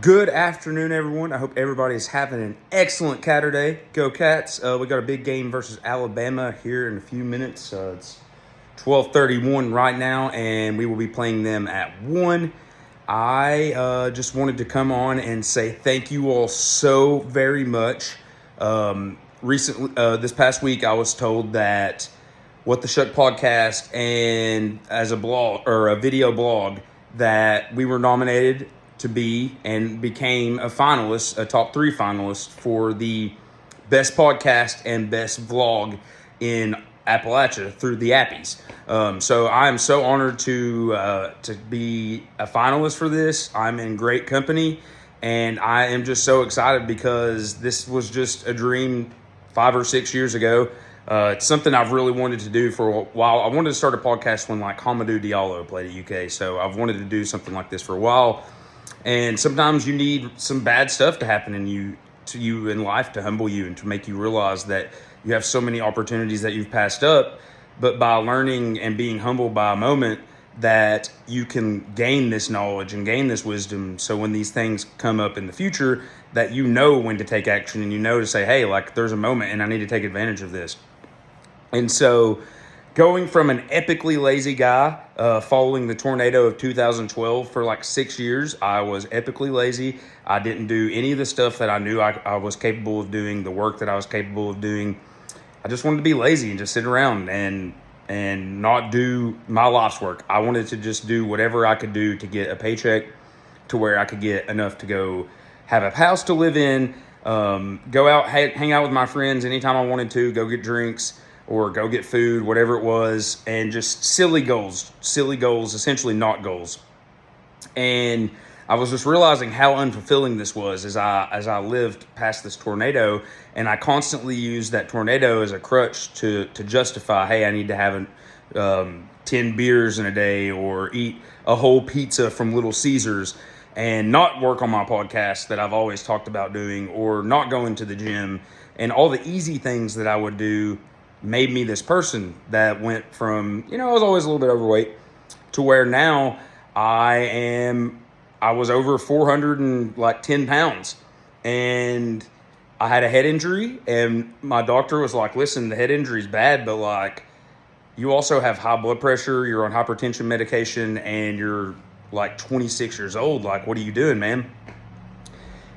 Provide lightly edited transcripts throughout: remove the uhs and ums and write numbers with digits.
Good afternoon, everyone. I hope everybody is having an excellent Saturday. Go Cats. We got a big game versus Alabama here in a few minutes. It's 12:31 right now, and we will be playing them at 1. I just wanted to come on and say thank you all so very much. Recently, this past week, I was told that What the Shuck podcast and as a blog or a video blog that we were nominated to be and became a finalist, a top 3 finalist for the best podcast and best vlog in Appalachia through the Appies. So I am so honored to be a finalist for this. I'm in great company, and I am just so excited because this was just a dream 5 or 6 years ago. It's something I've really wanted to do for a while. I wanted to start a podcast when like Hamidou Diallo played at UK, so I've wanted to do something like this for a while. And sometimes you need some bad stuff to happen to you in life to humble you and to make you realize that you have so many opportunities that you've passed up. But by learning and being humbled by a moment, that you can gain this knowledge and gain this wisdom. So when these things come up in the future, that you know when to take action and you know to say, hey, like there's a moment and I need to take advantage of this. And so going from an epically lazy guy, following the tornado of 2012 for like 6 years, I was epically lazy. I didn't do any of the stuff that I knew I was capable of doing, the work that I was capable of doing. I just wanted to be lazy and just sit around and not do my life's work. I wanted to just do whatever I could do to get a paycheck to where I could get enough to go have a house to live in, go out, hang out with my friends anytime I wanted to, go get drinks, or go get food, whatever it was, and just silly goals, essentially not goals. And I was just realizing how unfulfilling this was as I lived past this tornado, and I constantly used that tornado as a crutch to justify, hey, I need to have 10 beers in a day or eat a whole pizza from Little Caesars and not work on my podcast that I've always talked about doing, or not going to the gym, and all the easy things that I would do made me this person that went from, I was always a little bit overweight to where now I was over 410 pounds, and I had a head injury, and my doctor was like, listen, the head injury is bad, but like you also have high blood pressure, you're on hypertension medication, and you're like 26 years old. Like, what are you doing, man?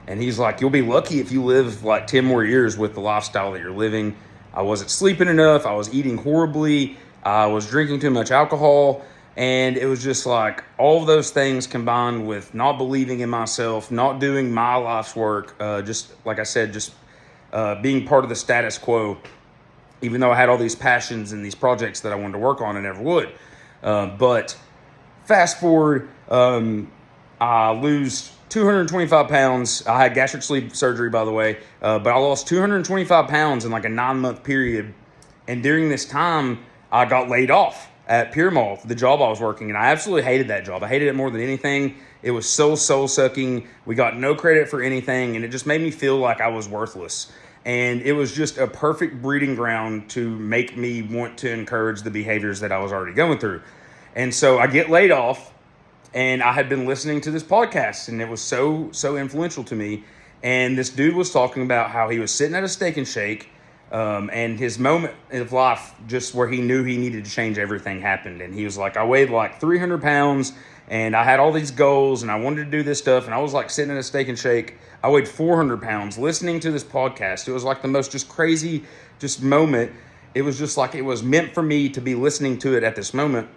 And he's like, you'll be lucky if you live like 10 more years with the lifestyle that you're living. I wasn't sleeping enough. I was eating horribly. I was drinking too much alcohol. And it was just like all of those things combined with not believing in myself, not doing my life's work, just like I said, just being part of the status quo, even though I had all these passions and these projects that I wanted to work on and never would. But fast forward, I lose 225 pounds. I had gastric sleeve surgery, by the way, but I lost 225 pounds in like a 9-month period. And during this time, I got laid off at Pure Mall, the job I was working, and I absolutely hated that job. I hated it more than anything. It was so soul-sucking. We got no credit for anything, and it just made me feel like I was worthless. And it was just a perfect breeding ground to make me want to encourage the behaviors that I was already going through. And so I get laid off, and I had been listening to this podcast, and it was so influential to me. And this dude was talking about how he was sitting at a Steak and Shake, and his moment of life, just where he knew he needed to change everything, happened. And he was like, I weighed like 300 pounds, and I had all these goals, and I wanted to do this stuff, and I was like sitting at a Steak and Shake. I weighed 400 pounds listening to this podcast. It was like the most just crazy just moment. It was just like it was meant for me to be listening to it at this moment.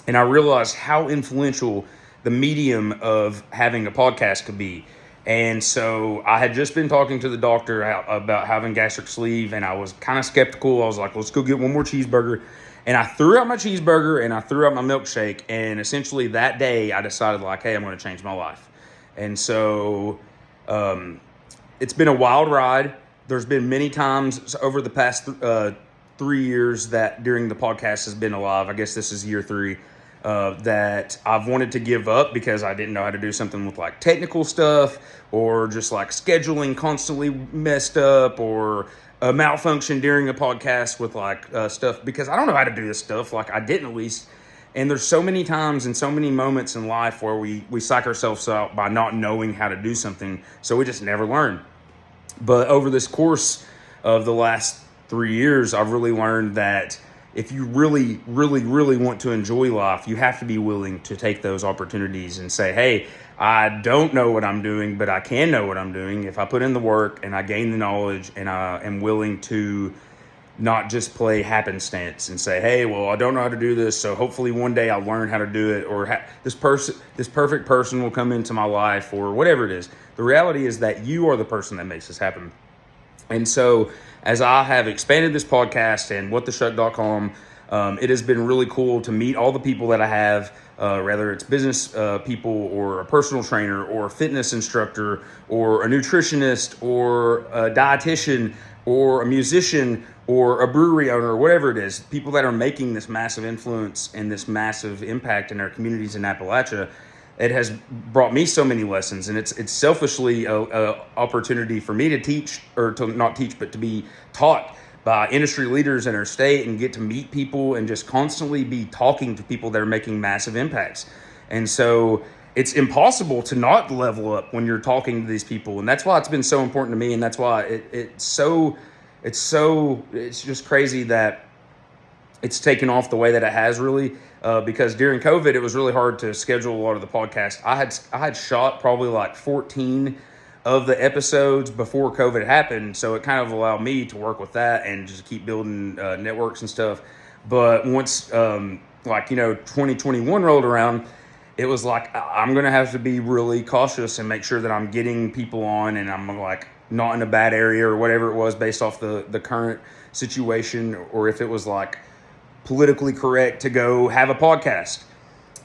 And I realized how influential the medium of having a podcast could be. And so I had just been talking to the doctor about having gastric sleeve, and I was kind of skeptical. I was like, let's go get one more cheeseburger. And I threw out my cheeseburger, and I threw out my milkshake. And essentially that day I decided like, hey, I'm going to change my life. And so it's been a wild ride. There's been many times over the past 3 years that during the podcast has been alive. I guess this is year 3. That I've wanted to give up because I didn't know how to do something with like technical stuff, or just like scheduling constantly messed up, or a malfunction during a podcast with like stuff, because I don't know how to do this stuff. Like I didn't, at least. And there's so many times and so many moments in life where we psych ourselves out by not knowing how to do something, so we just never learn. But over this course of the last 3 years, I've really learned that if you really, really, really want to enjoy life, you have to be willing to take those opportunities and say, hey, I don't know what I'm doing, but I can know what I'm doing if I put in the work and I gain the knowledge and I am willing to not just play happenstance and say, hey, well, I don't know how to do this, so hopefully one day I'll learn how to do it, or this perfect person will come into my life, or whatever it is. The reality is that you are the person that makes this happen. And so as I have expanded this podcast and whattheshuck.com, it has been really cool to meet all the people that I have, whether it's business people or a personal trainer or a fitness instructor or a nutritionist or a dietitian or a musician or a brewery owner, or whatever it is, people that are making this massive influence and this massive impact in our communities in Appalachia. It has brought me so many lessons, and it's selfishly a opportunity for me to teach, or to not teach, but to be taught by industry leaders in our state and get to meet people and just constantly be talking to people that are making massive impacts. And so it's impossible to not level up when you're talking to these people. And that's why it's been so important to me. And that's why it's just crazy that it's taken off the way that it has, really, because during COVID, it was really hard to schedule a lot of the podcasts. I had shot probably like 14 of the episodes before COVID happened, so it kind of allowed me to work with that and just keep building networks and stuff. But once 2021 rolled around, it was like I'm gonna have to be really cautious and make sure that I'm getting people on and I'm like not in a bad area or whatever it was based off the current situation, or if it was like politically correct to go have a podcast.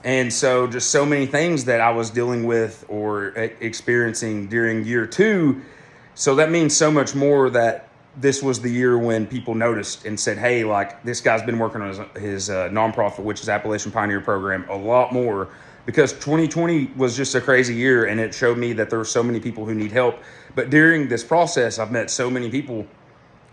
And so just so many things that I was dealing with or experiencing during year 2. So that means so much more that this was the year when people noticed and said, hey, like this guy's been working on his nonprofit, which is Appalachian Pioneer Program, a lot more, because 2020 was just a crazy year and it showed me that there are so many people who need help. But during this process, I've met so many people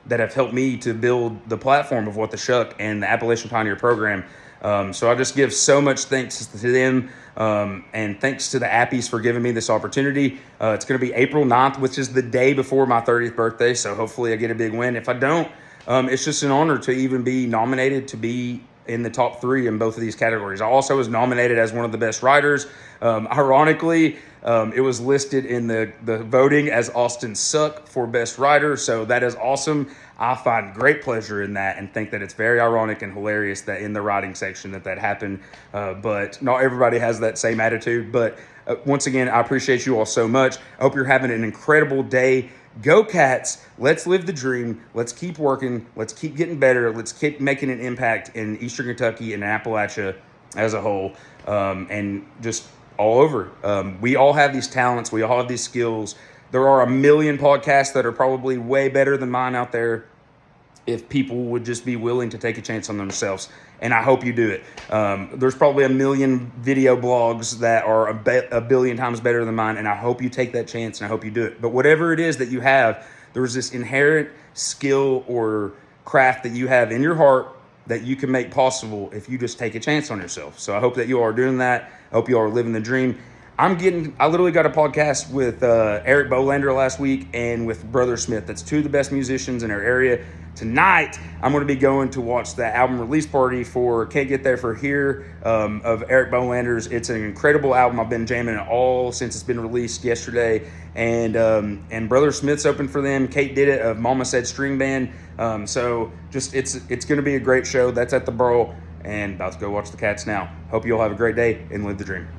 that have helped me to build the platform of What the Shuck and the Appalachian Pioneer Program. So I just give so much thanks to them, and thanks to the Appies for giving me this opportunity. It's going to be April 9th, which is the day before my 30th birthday, so hopefully I get a big win. If I don't, it's just an honor to even be nominated to be in the top 3 in both of these categories. I also was nominated as one of the best writers. Ironically, it was listed in the voting as Austin Suck for best writer, so that is awesome. I find great pleasure in that and think that it's very ironic and hilarious that in the writing section that happened, but not everybody has that same attitude. But once again, I appreciate you all so much. I hope you're having an incredible day. Go Cats. Let's live the dream. Let's keep working. Let's keep getting better. Let's keep making an impact in Eastern Kentucky and Appalachia as a whole, and just all over. We all have these talents. We all have these skills. There are a million podcasts that are probably way better than mine out there if people would just be willing to take a chance on themselves. And I hope you do it. There's probably a million video blogs that are a billion times better than mine, and I hope you take that chance and I hope you do it. But whatever it is that you have, there's this inherent skill or craft that you have in your heart that you can make possible if you just take a chance on yourself. So I hope that you all are doing that. I hope you all are living the dream. I literally got a podcast with Eric Bolander last week and with Brother Smith. That's 2 of the best musicians in our area. Tonight, I'm going to be going to watch the album release party for Can't Get There For Here of Eric Bolander's. It's an incredible album. I've been jamming it all since it's been released yesterday. And Brother Smith's open for them. Kate did it of Mama Said String Band. So just it's going to be a great show. That's at the Burl. And about to go watch the Cats now. Hope you all have a great day and live the dream.